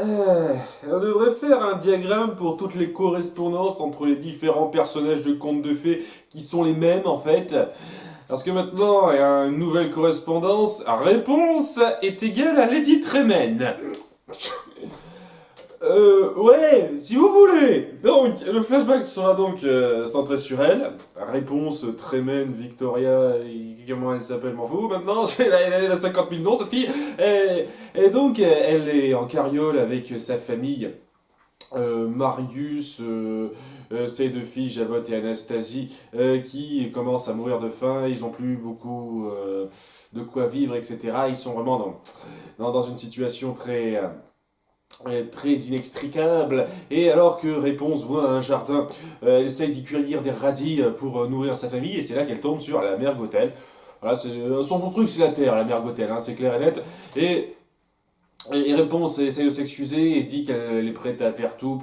On devrait faire un diagramme pour toutes les correspondances entre les différents personnages de contes de fées qui sont les mêmes en fait. Parce que maintenant, il y a une nouvelle correspondance. Réponse est égale à Lady Tremaine. Ouais, si vous voulez. Donc, le flashback sera donc centré sur elle. Réponse Tremaine, Victoria, comment elle s'appelle, m'en fous maintenant. Elle a 50 000 noms, cette fille. Et donc, elle est en carriole avec sa famille. Marius, ses deux filles, Javotte et Anastasie, qui commencent à mourir de faim. Ils n'ont plus beaucoup de quoi vivre, etc. Ils sont vraiment dans une situation très inextricable. Et alors que Réponse voit un jardin, elle essaye d'y cueillir des radis pour nourrir sa famille, et c'est là qu'elle tombe sur la mère Gothel. Voilà, son truc c'est la terre, la mère Gothel, hein, c'est clair et net. Et Réponse essaye de s'excuser et dit qu'elle est prête à faire tout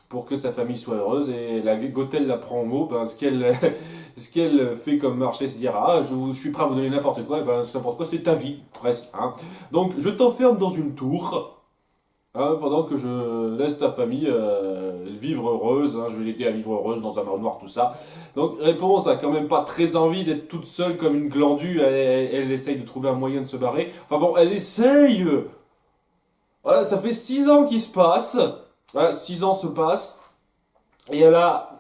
pour que sa famille soit heureuse. Et la Gothel la prend au mot. Ben, ce qu'elle fait comme marché, c'est dire ah, je suis prêt à vous donner n'importe quoi. Et ben, n'importe quoi, c'est ta vie, presque. Hein. Donc, je t'enferme dans une tour. Hein, pendant que je laisse ta famille vivre heureuse, hein, je vais l'aider à vivre heureuse dans un manoir, tout ça. Donc Réponse a quand même pas très envie d'être toute seule comme une glandue, elle essaye de trouver un moyen de se barrer. Enfin bon, elle essaye. Voilà, ça fait 6 ans qu'il se passe. Voilà, 6 ans se passent. Et elle a,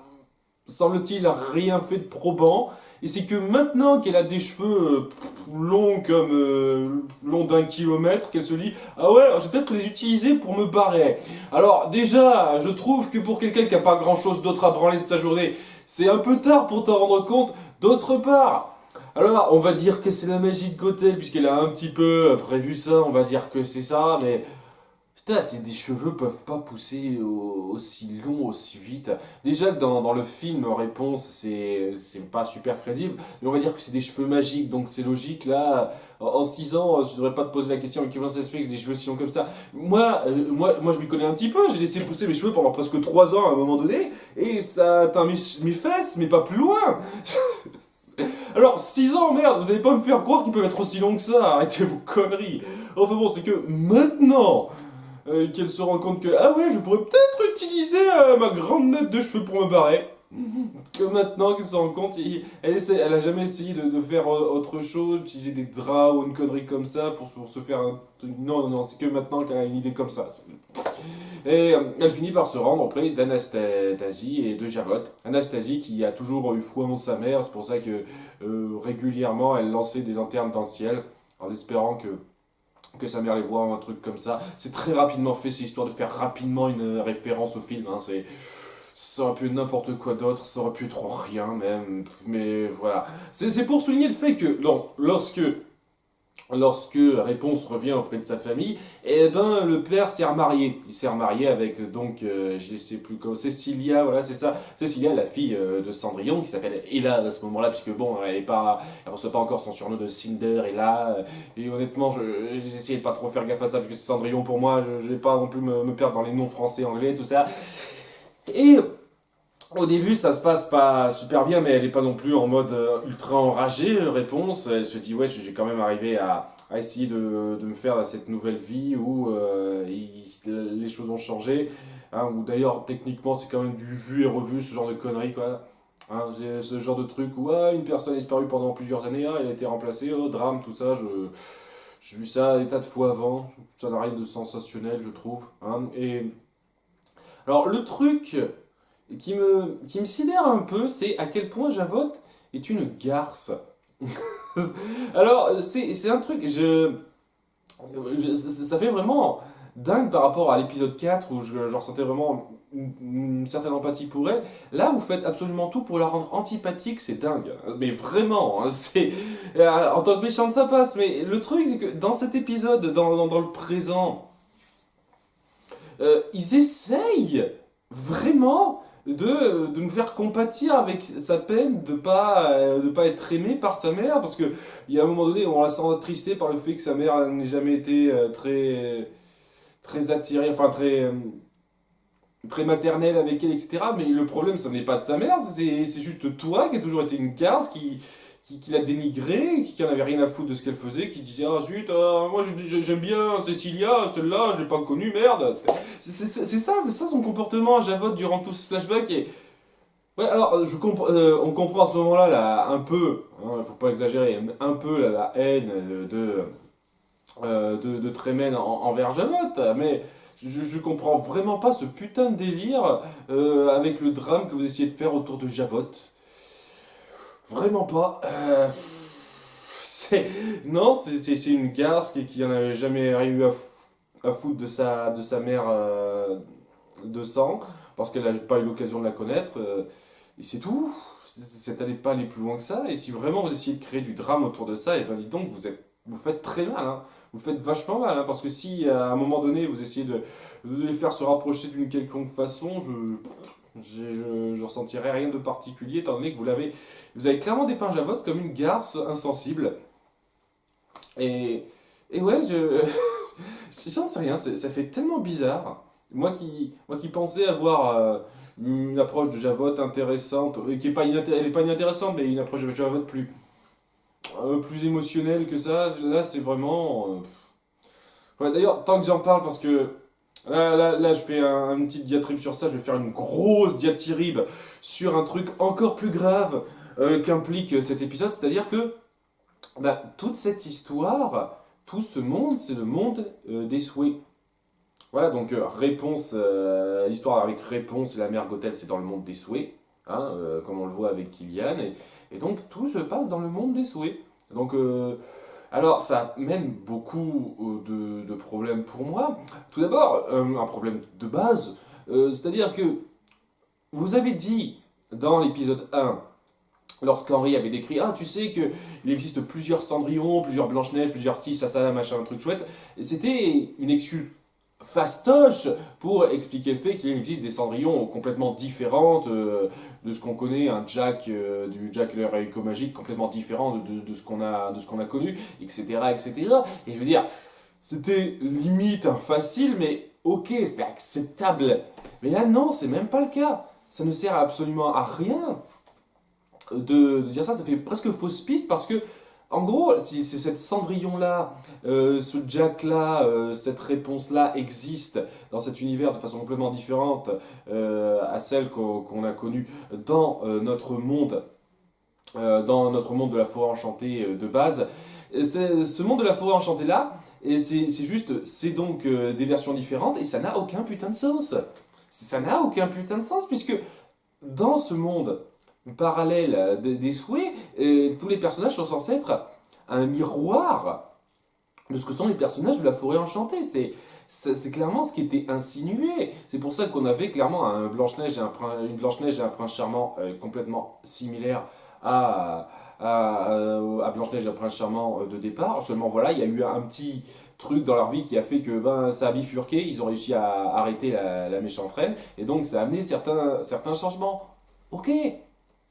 semble-t-il, rien fait de probant. Et c'est que maintenant qu'elle a des cheveux longs comme long d'1 kilomètre, qu'elle se dit ah ouais, je vais peut-être les utiliser pour me barrer. Alors déjà, je trouve que pour quelqu'un qui a pas grand-chose d'autre à branler de sa journée, c'est un peu tard pour t'en rendre compte. D'autre part, alors on va dire que c'est la magie de Gothel puisqu'elle a un petit peu prévu ça, on va dire que c'est ça, mais putain, c'est des cheveux peuvent pas pousser aussi long, aussi vite. Déjà que dans le film Réponse, c'est pas super crédible, mais on va dire que c'est des cheveux magiques, donc c'est logique là. En 6 ans, tu devrais pas te poser la question comment ça se fait que j'ai des cheveux si longs comme ça. Moi, je m'y connais un petit peu. J'ai laissé pousser mes cheveux pendant presque 3 ans à un moment donné, et ça atteint mes fesses, mais pas plus loin. Alors, 6 ans, merde, vous allez pas me faire croire qu'ils peuvent être aussi longs que ça. Arrêtez vos conneries. Enfin bon, c'est que maintenant qu'elle se rend compte que ah ouais, je pourrais peut-être utiliser ma grande natte de cheveux pour me barrer. Que maintenant qu'elle se rend compte, elle a jamais essayé de faire autre chose, utiliser des draps ou une connerie comme ça pour se faire un. Non, non, non, c'est que maintenant qu'elle a une idée comme ça. Et elle finit par se rendre auprès d'Anastasie et de Javotte. Anastasie qui a toujours eu foi en sa mère, c'est pour ça que régulièrement elle lançait des lanternes dans le ciel en espérant que sa mère les voit, un truc comme ça. C'est très rapidement fait, c'est histoire de faire rapidement une référence au film. Hein. Ça aurait pu être n'importe quoi d'autre, ça aurait pu être rien même, mais voilà. C'est pour souligner le fait que, non, lorsque Réponse revient auprès de sa famille, eh ben le père s'est remarié. Il s'est remarié avec donc, je sais plus comment, Cécilia, voilà c'est ça. Cécilia, la fille de Cendrillon, qui s'appelle Ella à ce moment-là, puisque bon, elle reçoit pas encore son surnom de Cinder, Ella. Et honnêtement, j'ai essayé de pas trop faire gaffe à ça, parce que c'est Cendrillon pour moi, je vais pas non plus me perdre dans les noms français, anglais, tout ça. Et au début, ça se passe pas super bien, mais elle est pas non plus en mode ultra enragée. Réponse, elle se dit ouais, j'ai quand même arrivé à essayer de me faire cette nouvelle vie où les choses ont changé. Hein, où d'ailleurs, techniquement, c'est quand même du vu et revu, ce genre de conneries, quoi. Hein, c'est ce genre de truc où ah, une personne a disparu pendant plusieurs années, ah, elle a été remplacée, oh, drame, tout ça. J'ai vu ça des tas de fois avant. Ça n'a rien de sensationnel, je trouve. Hein, et alors, le truc qui me sidère un peu, c'est à quel point Javotte est une garce. Alors, c'est un truc, ça fait vraiment dingue par rapport à l'épisode 4 où je ressentais vraiment une certaine empathie pour elle. Là, vous faites absolument tout pour la rendre antipathique, c'est dingue. Mais vraiment, hein, en tant que méchante, ça passe. Mais le truc, c'est que dans cet épisode, dans le présent, ils essayent vraiment de nous faire compatir avec sa peine de pas être aimé par sa mère, parce que il y a un moment donné où on la sent attristé par le fait que sa mère n'ait jamais été très attirée, enfin très maternelle avec elle, etc. Mais le problème, ça n'est pas de sa mère, c'est juste toi qui as toujours été une garce qui la dénigrait, qui en avait rien à foutre de ce qu'elle faisait, qui disait ah zut, moi j'aime bien Cecilia, celle-là je l'ai pas connue, merde. C'est ça son comportement à Javotte durant tout ce flashback. Et ouais, alors on comprend à ce moment-là là, un peu, hein, faut pas exagérer, un peu là, la haine de Tremen envers Javotte, mais je comprends vraiment pas ce putain de délire avec le drame que vous essayez de faire autour de Javotte. Vraiment pas. C'est non, c'est une garce qui en avait jamais rien eu à foutre de sa mère de sang, parce qu'elle n'a pas eu l'occasion de la connaître. Et c'est tout. N'allez pas aller plus loin que ça. Et si vraiment vous essayez de créer du drame autour de ça, et ben dites donc, vous faites très mal. Hein. Vous faites vachement mal. Hein, parce que si à un moment donné, vous essayez de les faire se rapprocher d'une quelconque façon, je ressentirais rien de particulier, étant donné que vous avez clairement dépeint Javotte comme une garce insensible. Et, et ouais, j'en sais rien, ça fait tellement bizarre. Moi qui pensais avoir une approche de Javotte intéressante, qui est pas elle est pas inintéressante, mais une approche de Javotte plus émotionnelle que ça, là c'est vraiment. Ouais, d'ailleurs, tant que j'en parle, parce que là je fais une petite diatribe sur ça, je vais faire une grosse diatribe sur un truc encore plus grave qu'implique cet épisode, c'est-à-dire que bah, toute cette histoire, tout ce monde, c'est le monde des souhaits. Voilà, donc réponse, l'histoire avec réponse et la mère Gothel, c'est dans le monde des souhaits, hein, comme on le voit avec Kylian, et donc tout se passe dans le monde des souhaits. Donc, alors ça mène beaucoup de problèmes pour moi. Tout d'abord, un problème de base, c'est-à-dire que vous avez dit dans l'épisode 1, lorsqu'Henri avait décrit, ah, tu sais qu'il existe plusieurs Cendrillon, plusieurs Blanche-Neige, plusieurs ci, ça, machin, un truc chouette. C'était une excuse fastoche pour expliquer le fait qu'il existe des Cendrillons complètement différentes de ce qu'on connaît, un Jack, du Jack et le Rayon magique complètement différent de ce qu'on a connu, etc., etc. Et je veux dire, c'était limite facile, mais ok, c'était acceptable. Mais là, non, c'est même pas le cas. Ça ne sert absolument à rien de dire ça, ça fait presque fausse piste parce que, en gros, si c'est cette Cendrillon-là, ce Jack-là, cette réponse-là existe dans cet univers de façon complètement différente à celle qu'on a connue dans notre monde de la forêt enchantée de base. Ce monde de la forêt enchantée là, et c'est juste, c'est donc des versions différentes et ça n'a aucun putain de sens. Ça n'a aucun putain de sens puisque dans ce monde parallèle des souhaits, tous les personnages sont censés être un miroir de ce que sont les personnages de la forêt enchantée. C'est clairement ce qui était insinué. C'est pour ça qu'on avait clairement une Blanche-Neige et un prince charmant complètement similaires à Blanche-Neige et un prince charmant de départ. Seulement voilà, il y a eu un petit truc dans leur vie qui a fait que ben, ça a bifurqué, ils ont réussi à arrêter la méchante reine, et donc ça a amené certains changements. Ok,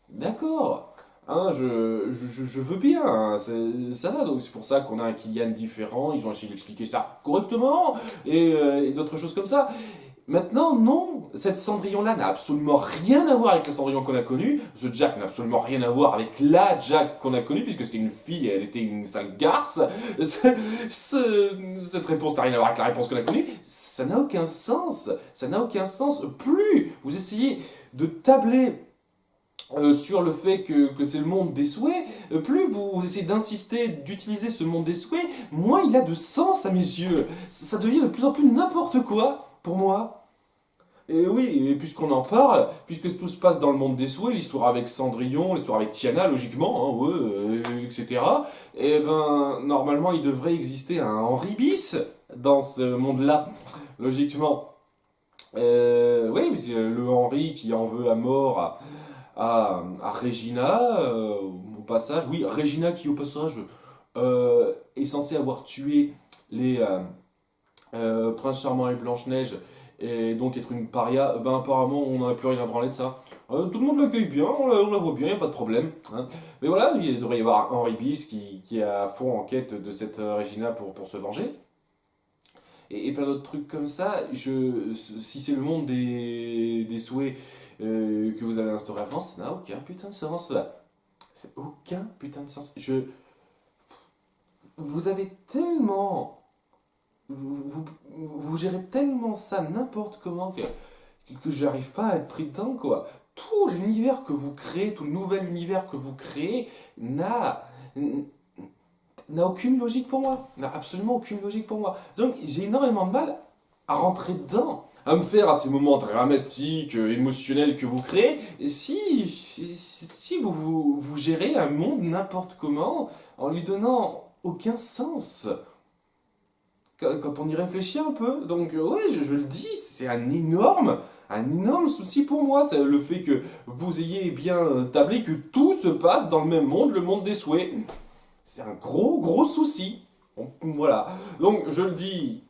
d'accord. Hein, je veux bien, hein, ça va, donc c'est pour ça qu'on a un Kylian différent, ils ont essayé d'expliquer ça correctement, et d'autres choses comme ça. Maintenant, non, cette Cendrillon-là n'a absolument rien à voir avec la Cendrillon qu'on a connue, ce Jack n'a absolument rien à voir avec la Jack qu'on a connue, puisque c'était une fille, elle était une sale garce. Cette réponse n'a rien à voir avec la réponse qu'on a connue, ça n'a aucun sens, ça n'a aucun sens. Plus vous essayez de tabler sur le fait que c'est le monde des souhaits, plus vous essayez d'insister, d'utiliser ce monde des souhaits, moins il a de sens à mes yeux. Ça devient de plus en plus n'importe quoi pour moi. Et oui, et puisqu'on en parle, puisque tout se passe dans le monde des souhaits, l'histoire avec Cendrillon, l'histoire avec Tiana, logiquement, hein, ouais, etc., et ben, normalement, il devrait exister un Henri bis dans ce monde-là, logiquement. Oui, le Henri qui en veut à mort à Regina, au passage, oui, Regina qui, au passage, est censée avoir tué les Prince Charmant et Blanche-Neige, et donc être une paria, ben apparemment on n'en a plus rien à branler de ça. Tout le monde l'accueille bien, on la voit bien, y a pas de problème. Hein. Mais voilà, il devrait y avoir Henri Bis qui est à fond en quête de cette Regina pour se venger. Et plein d'autres trucs comme ça. Si c'est le monde des souhaits que vous avez instauré avant, ça n'a aucun putain de sens. C'est aucun putain de sens. Vous avez tellement... Vous gérez tellement ça n'importe comment que j'arrive pas à être pris dedans, quoi. Tout l'univers que vous créez, tout le nouvel univers que vous créez n'a aucune logique pour moi. N'a absolument aucune logique pour moi. Donc j'ai énormément de mal à rentrer dedans, à me faire à ces moments dramatiques, émotionnels que vous créez, si vous gérez un monde n'importe comment, en lui donnant aucun sens. Quand on y réfléchit un peu. Donc ouais, je le dis, c'est un énorme souci pour moi. C'est le fait que vous ayez bien tablé que tout se passe dans le même monde, le monde des souhaits. C'est un gros souci. Bon, voilà. Donc je le dis,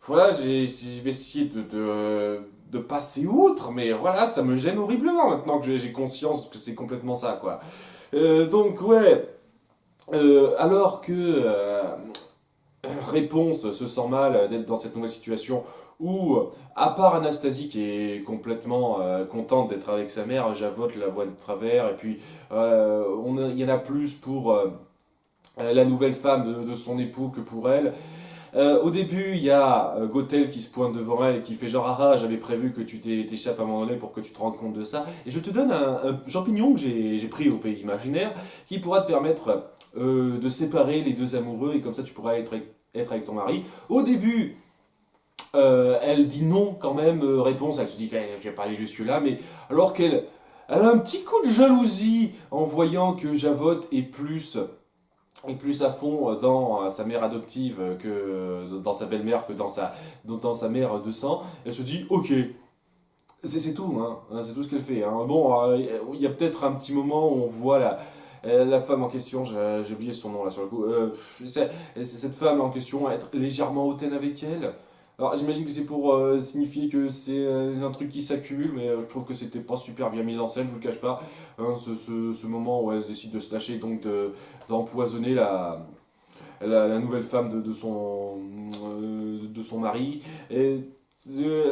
voilà, je vais essayer de passer outre, mais voilà, ça me gêne horriblement maintenant que j'ai conscience que c'est complètement ça, quoi. Donc ouais, alors que Réponse se sent mal d'être dans cette nouvelle situation où, à part Anastasie qui est complètement contente d'être avec sa mère, Javotte la voit de travers, et puis il y en a plus pour la nouvelle femme de son époux que pour elle. Au début, il y a Gothel qui se pointe devant elle et qui fait genre ah j'avais prévu que tu t'échappes à un moment donné pour que tu te rendes compte de ça. Et je te donne un champignon que j'ai pris au pays imaginaire qui pourra te permettre de séparer les deux amoureux et comme ça tu pourras être avec ton mari. Au début, elle dit non quand même, réponse, elle se dit je vais pas aller jusque là, mais alors elle a un petit coup de jalousie en voyant que Javotte est plus à fond dans sa mère adoptive que dans sa belle-mère que dans sa mère de sang. Elle se dit ok, c'est tout, hein. C'est tout ce qu'elle fait, hein. Bon, il y a peut-être un petit moment où on voit la femme en question, j'ai oublié son nom là sur le coup, cette femme en question être légèrement hautaine avec elle. Alors j'imagine que c'est pour signifier que c'est un truc qui s'accumule, mais je trouve que c'était pas super bien mis en scène, je vous le cache pas. Hein, ce moment où elle décide de se lâcher, donc d'empoisonner la nouvelle femme de son mari. Et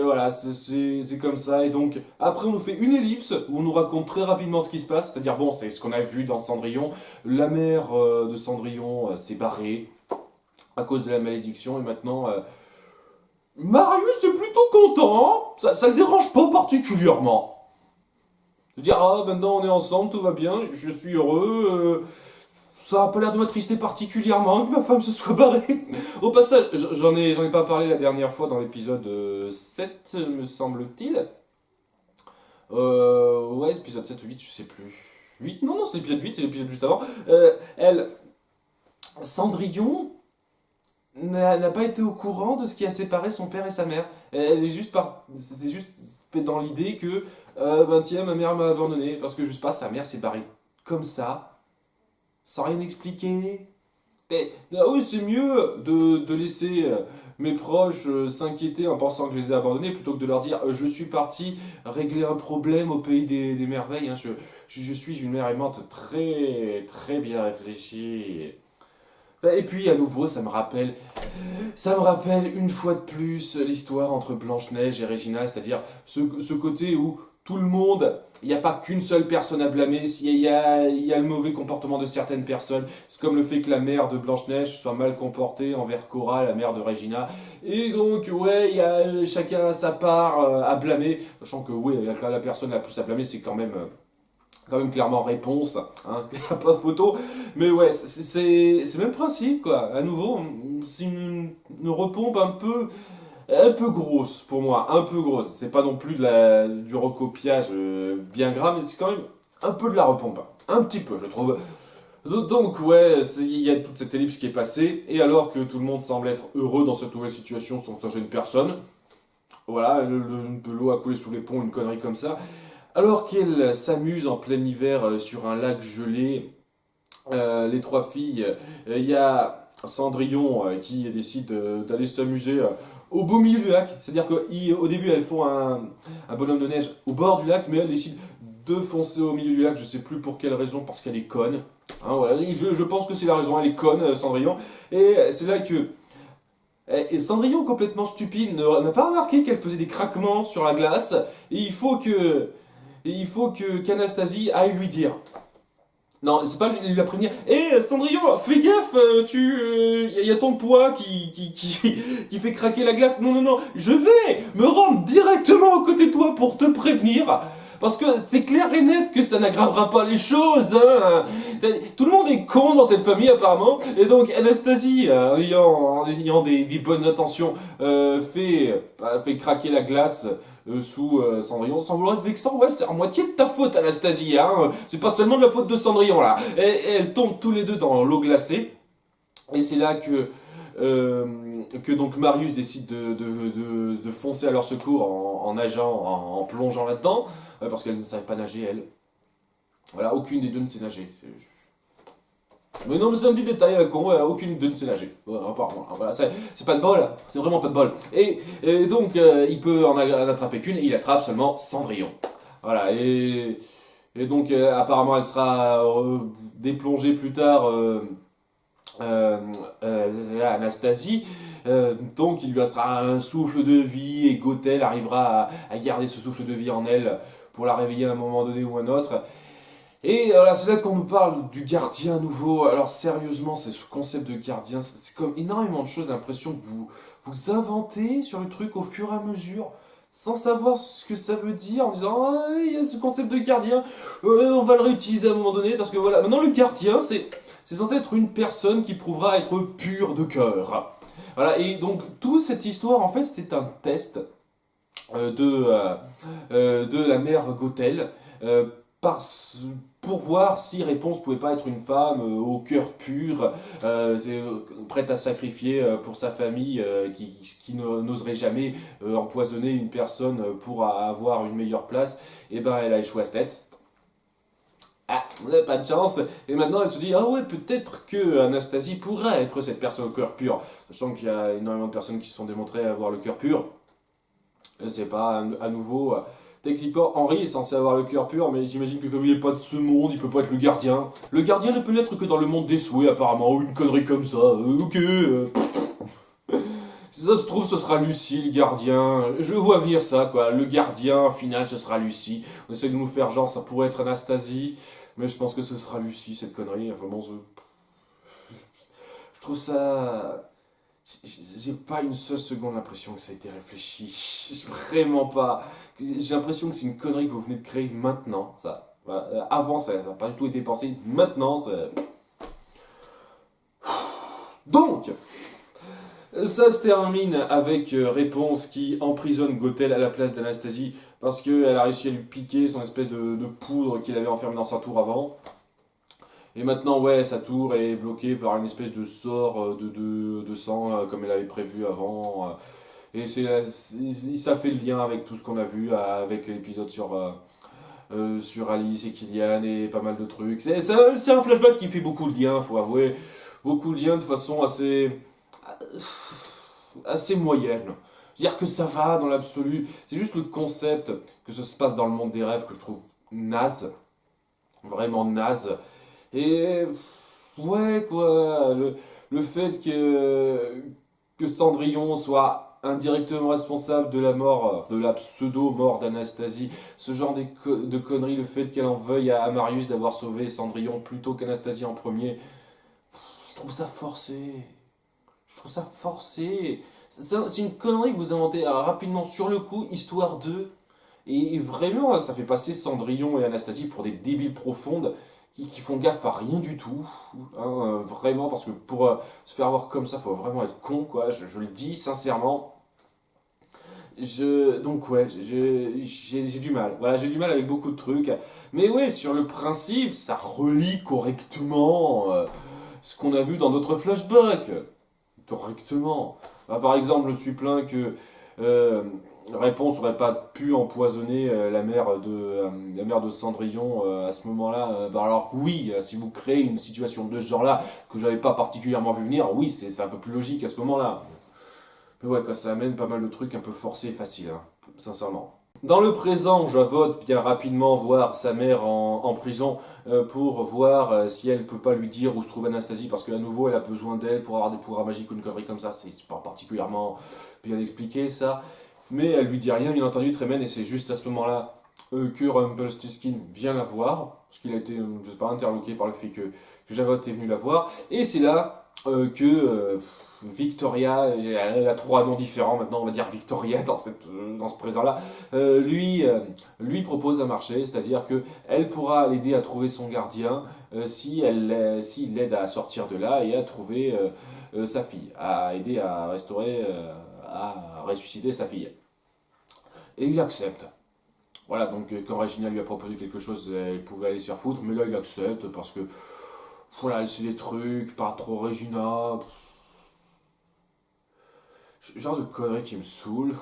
voilà, c'est comme ça. Et donc, après, on nous fait une ellipse où on nous raconte très rapidement ce qui se passe. C'est-à-dire, bon, c'est ce qu'on a vu dans Cendrillon. La mère de Cendrillon s'est barrée à cause de la malédiction. Et maintenant, Marius est plutôt content. Ça le dérange pas particulièrement. De dire, ah, maintenant on est ensemble, tout va bien, je suis heureux. Ça a pas l'air de m'attrister particulièrement que ma femme se soit barrée. Au passage, j'en ai pas parlé la dernière fois dans l'épisode 7, me semble-t-il. Ouais, épisode 7 ou 8, je sais plus. 8. Non, c'est l'épisode 8, c'est l'épisode juste avant. Cendrillon n'a pas été au courant de ce qui a séparé son père et sa mère. C'était juste fait dans l'idée que, ben tiens, ma mère m'a abandonné, parce que je sais pas, sa mère s'est barrée comme ça, sans rien expliquer. Ah oui, c'est mieux de laisser mes proches s'inquiéter en pensant que je les ai abandonnés plutôt que de leur dire je suis parti régler un problème au pays des merveilles, hein. Je suis une mère aimante très très bien réfléchie. Et puis à nouveau, ça me rappelle une fois de plus l'histoire entre Blanche-Neige et Regina, c'est-à-dire ce côté où tout le monde, il n'y a pas qu'une seule personne à blâmer, il y a le mauvais comportement de certaines personnes, c'est comme le fait que la mère de Blanche-Neige soit mal comportée envers Cora, la mère de Regina, et donc ouais, chacun a sa part à blâmer, sachant que oui, la personne la plus à blâmer, c'est quand même clairement réponse, hein, pas photo, mais ouais, c'est le même principe, quoi. À nouveau, c'est une repompe un peu grosse pour moi, un peu grosse. C'est pas non plus du recopiage bien grave, mais c'est quand même un peu de la repompe, un petit peu, je trouve. Donc ouais, il y a toute cette ellipse qui est passée, et alors que tout le monde semble être heureux dans cette nouvelle situation sans changer de personne, voilà, de l'eau a coulé sous les ponts, une connerie comme ça. Alors qu'elles s'amusent en plein hiver sur un lac gelé, les trois filles, il y a Cendrillon qui décide d'aller s'amuser au beau milieu du lac. C'est-à-dire qu'au début, elles font un bonhomme de neige au bord du lac, mais elle décide de foncer au milieu du lac, je sais plus pour quelle raison, parce qu'elle est conne. Hein, voilà, je pense que c'est la raison, elle est conne, Cendrillon. Et c'est là que... Et Cendrillon, complètement stupide, n'a pas remarqué qu'elle faisait des craquements sur la glace, et il faut que qu'Anastasie aille lui dire. Non, c'est pas lui la prévenir. Eh, Cendrillon, fais gaffe, y a ton poids qui fait craquer la glace. Non, non, non, je vais me rendre directement à côté de toi pour te prévenir. Parce que c'est clair et net que ça n'aggravera pas les choses. Hein. Tout le monde est con dans cette famille apparemment. Et donc Anastasie, en ayant des bonnes intentions, fait craquer la glace sous Cendrillon. Sans vouloir être vexant, ouais, c'est à moitié de ta faute Anastasie. Hein. C'est pas seulement de la faute de Cendrillon là. Et elles tombent tous les deux dans l'eau glacée. Et c'est là que donc Marius décide de foncer à leur secours en nageant, en plongeant là-dedans, parce qu'elle ne savait pas nager, elle. Voilà, aucune des deux ne sait nager. Mais non, mais c'est un petit détail à la con, aucune des deux ne sait nager. Apparemment, voilà, c'est pas de bol, c'est vraiment pas de bol. Et donc, il peut en attraper qu'une, et il attrape seulement Cendrillon. Voilà, et donc, apparemment, elle sera déplongée plus tard. Anastasie, donc il lui restera un souffle de vie et Gothel arrivera à garder ce souffle de vie en elle pour la réveiller à un moment donné ou un autre. Et voilà, c'est là qu'on nous parle du gardien nouveau. Alors sérieusement, c'est ce concept de gardien, c'est comme énormément de choses, j'ai l'impression que vous inventez sur le truc au fur et à mesure, sans savoir ce que ça veut dire, en disant ah, il y a ce concept de gardien, on va le réutiliser à un moment donné, parce que voilà, maintenant le gardien, c'est censé être une personne qui prouvera être pure de cœur. Voilà, et donc toute cette histoire, en fait, c'était un test de la mère Gothel, euh, par, pour voir si Réponse pouvait pas être une femme au cœur pur, prête à sacrifier pour sa famille, qui n'oserait jamais empoisonner une personne pour avoir une meilleure place. Et ben elle a échoué à ce test. Ah, on n'a pas de chance. Et maintenant, elle se dit, ah ouais, peut-être que Anastasie pourrait être cette personne au cœur pur. Sachant qu'il y a énormément de personnes qui se sont démontrées avoir le cœur pur. C'est pas à nouveau. Techniquement, Henri est censé avoir le cœur pur, mais j'imagine que comme il n'est pas de ce monde, il peut pas être le gardien. Le gardien ne peut l'être que dans le monde des souhaits, apparemment, ou une connerie comme ça. Ok. Si ça se trouve, ce sera Lucie, le gardien. Je vois venir ça, quoi. Le gardien, au final, ce sera Lucie. On essaie de nous faire genre, ça pourrait être Anastasie, mais je pense que ce sera Lucie, cette connerie. Enfin bon, je trouve ça. J'ai pas une seule seconde l'impression que ça a été réfléchi. Vraiment pas. J'ai l'impression que c'est une connerie que vous venez de créer maintenant. Ça. Voilà. Avant, ça n'a pas du tout été pensé. Maintenant, ça. Donc, ça se termine avec Réponse qui emprisonne Gothel à la place d'Anastasie parce qu'elle a réussi à lui piquer son espèce de poudre qu'il avait enfermée dans sa tour avant. Et maintenant, ouais, sa tour est bloquée par une espèce de sort de sang, comme elle avait prévu avant. Et ça fait le lien avec tout ce qu'on a vu, avec l'épisode sur Alice et Kylian et pas mal de trucs. C'est un flashback qui fait beaucoup de liens, faut avouer. Beaucoup de liens de façon assez moyenne. Dire que ça va dans l'absolu. C'est juste le concept que ça se passe dans le monde des rêves que je trouve naze. Vraiment naze. Et ouais, quoi, le fait que Cendrillon soit indirectement responsable de la mort, de la pseudo-mort d'Anastasie, ce genre de conneries, le fait qu'elle en veuille à Marius d'avoir sauvé Cendrillon plutôt qu'Anastasie en premier, je trouve ça forcé. Je trouve ça forcé. C'est une connerie que vous inventez rapidement sur le coup, histoire de. Et vraiment, ça fait passer Cendrillon et Anastasie pour des débiles profondes qui font gaffe à rien du tout. Hein, vraiment, parce que pour se faire avoir comme ça, faut vraiment être con, quoi. Je le dis sincèrement. Donc ouais, j'ai du mal. Voilà, j'ai du mal avec beaucoup de trucs. Mais ouais, sur le principe, ça relie correctement ce qu'on a vu dans d'autres flashbacks. Correctement. Bah, par exemple, je suis plaint que euh, Réponse aurait pas pu empoisonner la mère de Cendrillon à ce moment-là. Bah alors oui, si vous créez une situation de ce genre-là que j'avais pas particulièrement vu venir, oui, c'est un peu plus logique à ce moment-là. Mais ouais, quoi, ça amène pas mal de trucs un peu forcés et faciles, hein, sincèrement. Dans le présent, Javotte vient rapidement voir sa mère en prison pour voir si elle peut pas lui dire où se trouve Anastasie, parce qu'à nouveau, elle a besoin d'elle pour avoir des pouvoirs magiques ou une connerie comme ça. C'est pas particulièrement bien expliqué, ça. Mais elle lui dit rien, bien entendu, Tremen, et c'est juste à ce moment-là que Rumpelstiltskin vient la voir, parce qu'il a été, je sais pas, interloqué par le fait que Javotte est venu la voir, et c'est là que Victoria, elle a trois noms différents maintenant, on va dire Victoria dans ce présent-là, lui propose un marché, c'est-à-dire que elle pourra l'aider à trouver son gardien s'il l'aide à sortir de là et à trouver sa fille, à aider à restaurer, à ressusciter sa fille. Et il accepte. Voilà, donc quand Regina lui a proposé quelque chose, elle pouvait aller se faire foutre, mais là il accepte parce que, voilà, elle sait des trucs, pas trop Regina, genre de conneries qui me saoulent,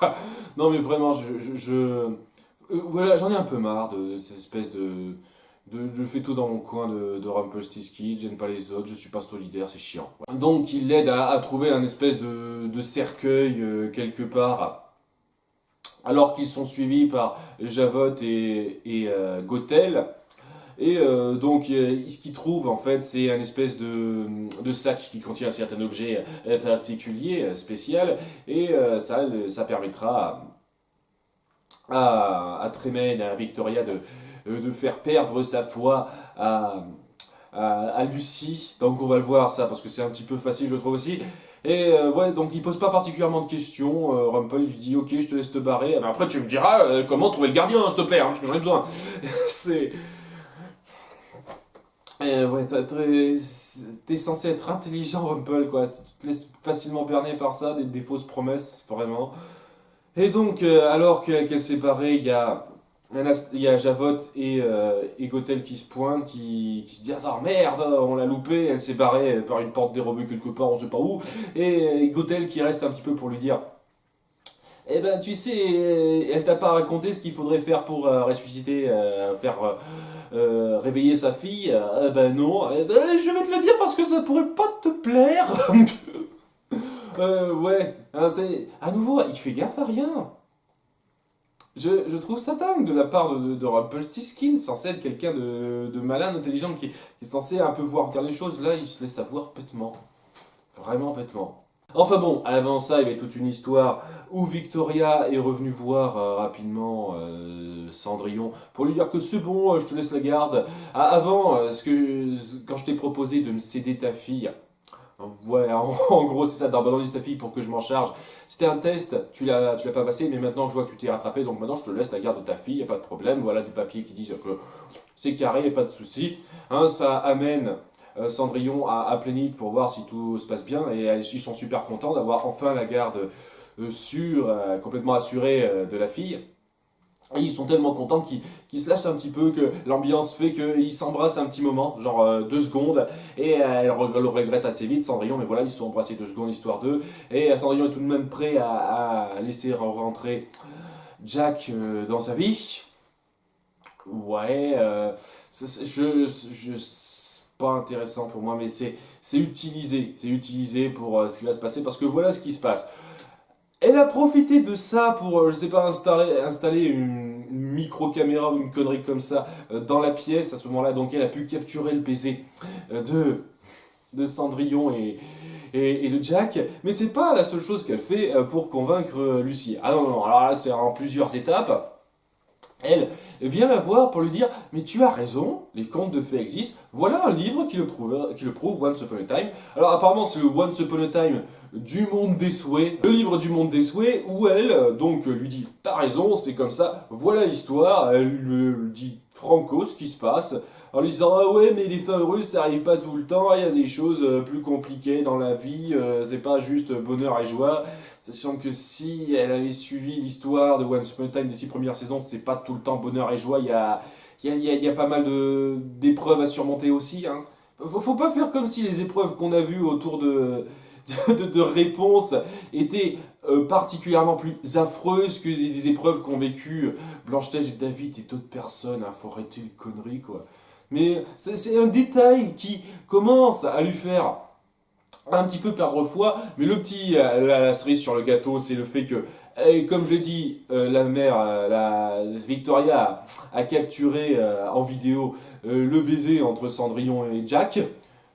quoi. Non mais vraiment, voilà, j'en ai un peu marre de cette espèce je fais tout dans mon coin de Rumpelstiltskin, j'aime pas les autres, je suis pas solidaire, c'est chiant. Voilà. Donc il l'aide à trouver un espèce de cercueil quelque part, alors qu'ils sont suivis par Javotte et Gothel. Et donc, ce qu'ils trouvent, en fait, c'est un espèce de sac qui contient un certain objet particulier, spécial, et ça permettra à Tremaine, à Victoria, de faire perdre sa foi à Lucie. Donc, on va le voir, ça, parce que c'est un petit peu facile, je trouve aussi. Et ouais, donc il pose pas particulièrement de questions. Rumpel lui dit ok, je te laisse te barrer. Mais après, tu me diras comment trouver le gardien, s'il te plaît, hein, parce que j'en ai besoin. c'est. Ouais, t'es censé être intelligent, Rumpel, quoi. Tu te laisses facilement berner par ça, des fausses promesses, vraiment. Et donc, alors qu'elle s'est barrée, il y a Javotte et Gothel qui se pointent, qui se disent ah merde, on l'a loupé, elle s'est barrée par une porte dérobée quelque part, on sait pas où. Et Gothel qui reste un petit peu pour lui dire eh ben, tu sais, elle t'a pas raconté ce qu'il faudrait faire pour ressusciter, réveiller sa fille. Ben non. Eh ben, je vais te le dire parce que ça pourrait pas te plaire. Ouais, hein, à nouveau, il fait gaffe à rien. Je trouve ça dingue de la part de Rumpelstiltskin, censé être quelqu'un de malin, d'intelligent, qui est censé un peu voir dire les choses. Là, il se laisse avoir bêtement. Vraiment bêtement. Enfin bon, avant ça, il y avait toute une histoire où Victoria est revenue voir rapidement Cendrillon pour lui dire que c'est bon, je te laisse la garde. Ah, avant, quand je t'ai proposé de me céder ta fille, ouais, en gros, c'est ça, d'abandonner ta fille pour que je m'en charge. C'était un test, tu l'as pas passé, mais maintenant que je vois que tu t'es rattrapé, donc maintenant je te laisse la garde de ta fille, y a pas de problème. Voilà des papiers qui disent que c'est carré, y a pas de souci. Hein, ça amène Cendrillon à Plénic pour voir si tout se passe bien, et ils sont super contents d'avoir enfin la garde sûre, complètement assurée de la fille. Et ils sont tellement contents qu'ils se lâchent un petit peu, que l'ambiance fait qu'ils s'embrassent un petit moment, genre 2 secondes, et elle le regrette assez vite, Cendrillon, mais voilà, ils se sont embrassés 2 secondes, histoire d'eux, et Cendrillon est tout de même prêt à laisser rentrer Jack dans sa vie. Ouais, c'est pas intéressant pour moi, mais c'est utilisé pour ce qui va se passer, parce que voilà ce qui se passe. Elle a profité de ça pour, je sais pas, installer une micro-caméra ou une connerie comme ça dans la pièce à ce moment-là. Donc elle a pu capturer le PC de Cendrillon et de Jack. Mais c'est pas la seule chose qu'elle fait pour convaincre Lucie. Ah non, non, non, alors là c'est en plusieurs étapes. Elle vient la voir pour lui dire mais tu as raison, les contes de fées existent, voilà un livre qui le prouve, Once Upon a Time. Alors apparemment c'est le Once Upon a Time du monde des souhaits, le livre du monde des souhaits, où elle donc lui dit t'as raison, c'est comme ça, voilà l'histoire. Elle lui dit franco ce qui se passe, en lui disant ah ouais mais les fins heureuses ça arrive pas tout le temps, il y a des choses plus compliquées dans la vie, c'est pas juste bonheur et joie. Sachant que si elle avait suivi l'histoire de Once Upon a Time des 6 premières saisons, c'est pas tout le temps bonheur et joie, il y a pas mal d'épreuves à surmonter aussi. Hein. Faut pas faire comme si les épreuves qu'on a vues autour de réponses étaient particulièrement plus affreuses que des épreuves qu'ont vécues Blanche-Neige et David et d'autres personnes. Hein. Faut arrêter les conneries, quoi. Mais c'est un détail qui commence à lui faire un petit peu perdre foi, mais la cerise sur le gâteau, c'est le fait que, comme je l'ai dit, la mère, la Victoria a capturé en vidéo le baiser entre Cendrillon et Jack.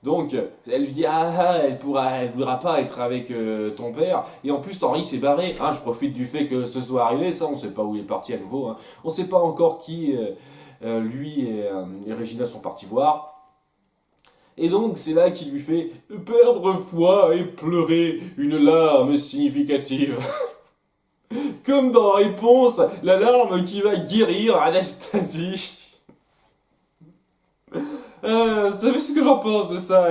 Donc, elle lui dit, elle voudra pas être avec ton père. Et en plus, Henri s'est barré. Hein, je profite du fait que ce soit arrivé, ça, on sait pas où il est parti à nouveau. Hein. On sait pas encore qui lui et Regina sont partis voir. Et donc, c'est là qu'il lui fait perdre foi et pleurer une larme significative. Comme dans Réponse, la larme qui va guérir Anastasie. Vous savez ce que j'en pense de ça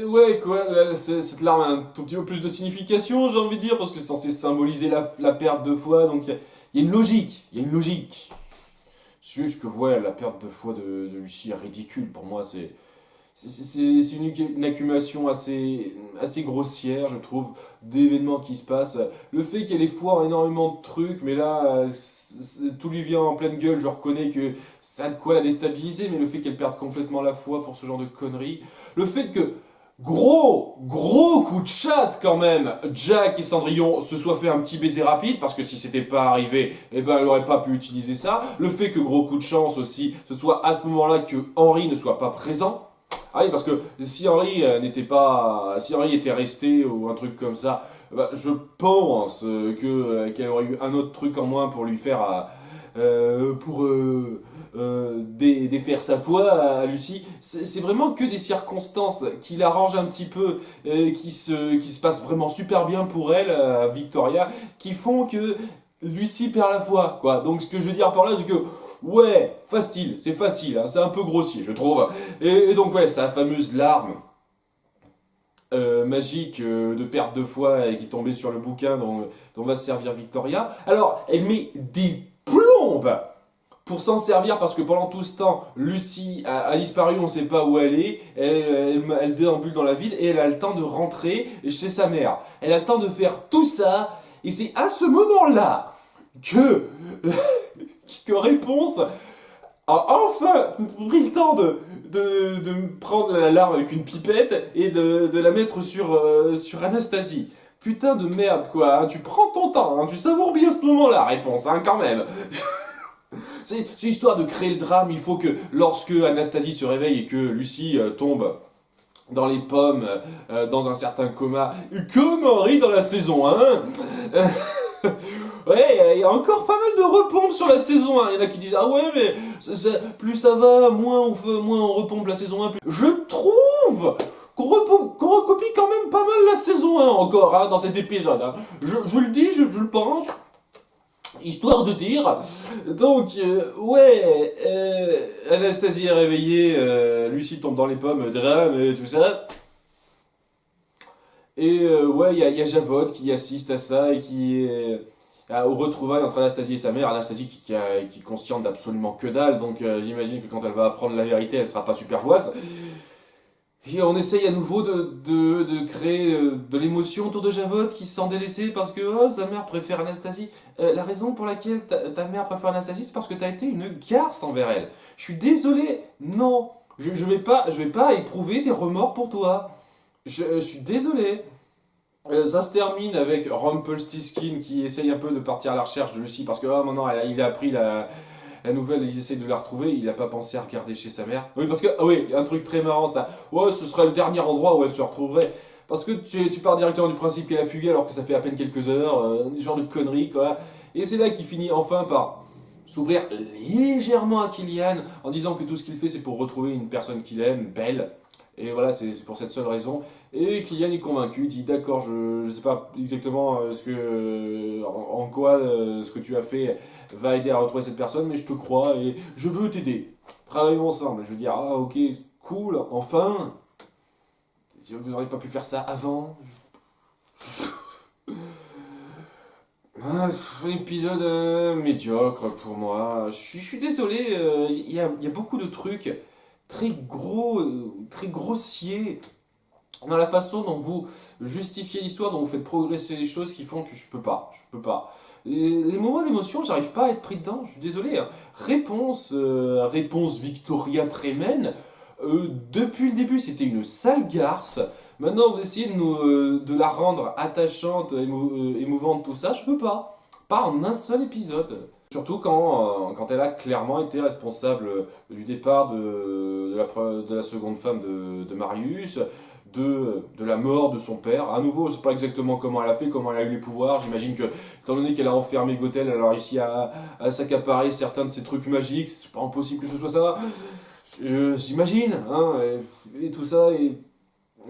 ouais, quoi, cette larme a un tout petit peu plus de signification, j'ai envie de dire, parce que c'est censé symboliser la perte de foi, donc il y a une logique, il y a une logique. C'est juste que, ouais, la perte de foi de Lucie est ridicule, pour moi, c'est une accumulation assez grossière, je trouve, d'événements qui se passent. Le fait qu'elle ait foi en énormément de trucs, mais là, tout lui vient en pleine gueule, je reconnais que ça a de quoi la déstabiliser, mais le fait qu'elle perde complètement la foi pour ce genre de conneries. Le fait que, gros coup de chat quand même, Jack et Cendrillon se soient fait un petit baiser rapide, parce que si c'était pas arrivé, eh ben elle aurait pas pu utiliser ça. Le fait que, gros coup de chance aussi, ce soit à ce moment-là que Henri ne soit pas présent. Ah oui, parce que si Henri si Henri était resté ou un truc comme ça, bah, je pense qu'elle aurait eu un autre truc en moins pour lui faire, défaire sa foi à Lucie. C'est vraiment que des circonstances qui l'arrangent un petit peu, qui se passent vraiment super bien pour elle, Victoria, qui font que Lucie perd la foi, quoi. Donc ce que je veux dire par là, c'est que ouais, c'est facile, hein, c'est un peu grossier, je trouve. Et donc, ouais, sa fameuse larme magique de perte de foi qui tombait sur le bouquin dont va se servir Victoria. Alors, elle met des plombes pour s'en servir parce que pendant tout ce temps, Lucie a disparu, on ne sait pas où elle est, elle déambule dans la ville et elle a le temps de rentrer chez sa mère. Elle a le temps de faire tout ça et c'est à ce moment-là que Réponse a enfin pris le temps de prendre l'alarme avec une pipette et de la mettre sur Anastasie. Putain de merde, quoi. Hein. Tu prends ton temps, hein. Tu savoures bien ce moment-là, Réponse, hein, quand même. C'est histoire de créer le drame. Il faut que lorsque Anastasie se réveille et que Lucie tombe dans les pommes, dans un certain coma, comme Henri dans la saison 1, ouais, il y a encore pas mal de repompe sur la saison 1. Il y en a qui disent, ah ouais, mais plus ça va, moins on repompe la saison 1. Je trouve qu'on recopie quand même pas mal la saison 1 encore, hein, dans cet épisode. Hein. Je le dis, je le pense. Histoire de dire. Donc, ouais, Anastasie est réveillée, Lucie tombe dans les pommes, drame et tout ça. Et ouais, il y a Javotte qui assiste à ça et qui est aux retrouvailles entre Anastasie et sa mère. Anastasie qui est consciente d'absolument que dalle, donc j'imagine que quand elle va apprendre la vérité, elle sera pas super joyeuse. Et on essaye à nouveau de créer de l'émotion autour de Javotte qui se sent délaissée parce que oh, sa mère préfère Anastasie. La raison pour laquelle ta mère préfère Anastasie, c'est parce que t'as été une garce envers elle. Je suis désolé, non, je vais pas éprouver des remords pour toi. Je suis désolé. Ça se termine avec Rumpelstiltskin qui essaye un peu de partir à la recherche de Lucie parce que maintenant il a appris la nouvelle, ils essayent de la retrouver, il n'a pas pensé à regarder chez sa mère. Oui, parce que, ah oui, un truc très marrant ça. Ouais, ce serait le dernier endroit où elle se retrouverait. Parce que tu pars directement du principe qu'elle a fugué alors que ça fait à peine quelques heures, des genres de conneries quoi. Et c'est là qu'il finit enfin par s'ouvrir légèrement à Killian en disant que tout ce qu'il fait c'est pour retrouver une personne qu'il aime, belle. Et voilà, c'est pour cette seule raison. Et Kylian est convaincu, dit d'accord, je sais pas exactement en quoi ce que tu as fait va aider à retrouver cette personne, mais je te crois et je veux t'aider. Travaillons ensemble. Je veux dire, ah ok, cool, enfin. Vous n'auriez pas pu faire ça avant. Épisode médiocre pour moi. Je suis désolé, il y a beaucoup de trucs très gros, très grossiers dans la façon dont vous justifiez l'histoire, dont vous faites progresser les choses qui font que je peux pas. Les moments d'émotion, j'arrive pas à être pris dedans, je suis désolé. Hein. Réponse Victoria Tremen. Depuis le début, c'était une sale garce. Maintenant, vous essayez de la rendre attachante, émouvante, tout ça, je peux pas. Pas en un seul épisode. Surtout quand elle a clairement été responsable du départ de la seconde femme de Marius, de la mort de son père. À nouveau, je sais pas exactement comment elle a fait, comment elle a eu les pouvoirs. J'imagine que, étant donné qu'elle a enfermé Gothel, elle a réussi à s'accaparer certains de ses trucs magiques. C'est pas impossible que ce soit ça. J'imagine, hein, et tout ça. Et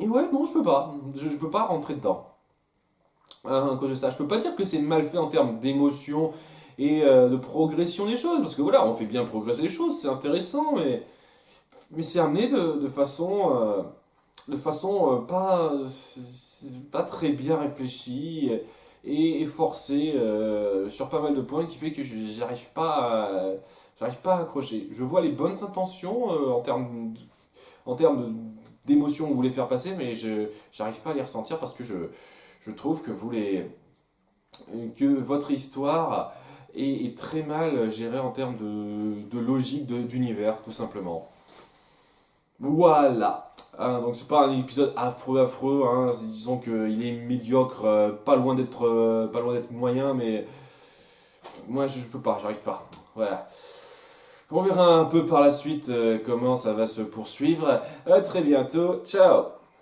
ouais, non, je peux pas. Je peux pas rentrer dedans. À cause de ça. Je peux pas dire que c'est mal fait en termes d'émotion et de progression des choses, parce que voilà, on fait bien progresser les choses, c'est intéressant, mais c'est amené de façon pas très bien réfléchie et forcée sur pas mal de points qui fait que j'arrive pas à accrocher. Je vois les bonnes intentions en termes d'émotions que vous voulez faire passer, mais j'arrive pas à les ressentir parce que je trouve que votre histoire est très mal gérée en termes de logique d'univers, tout simplement. Voilà. Hein, donc c'est pas un épisode affreux, hein. Disons qu'il est médiocre, pas loin d'être moyen, mais moi je peux pas, j'arrive pas. Voilà. On verra un peu par la suite comment ça va se poursuivre. À très bientôt. Ciao.